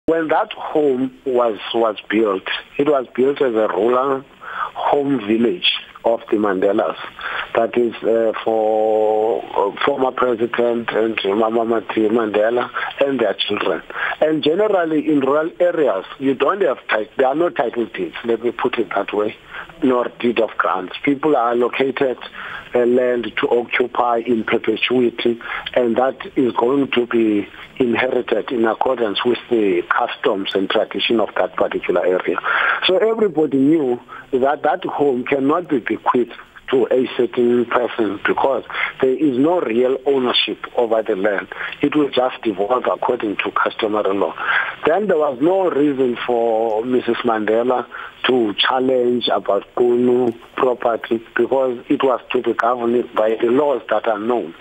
When that home was built, it was built as a rural home village of the Mandelas. That is for former President and Mama Mati Mandela and their children. And generally in rural areas, you don't have there are no title deeds, let me put it that way, nor deed of grants. People are allocated land to occupy in perpetuity, and that is going to be inherited in accordance with the customs and tradition of that particular area. So everybody knew that that home cannot be bequeathed to a certain person because there is no real ownership over the land. It will just devolve according to customary law. Then there was no reason for Mrs. Mandela to challenge about Kunu property because it was to be governed by the laws that are known.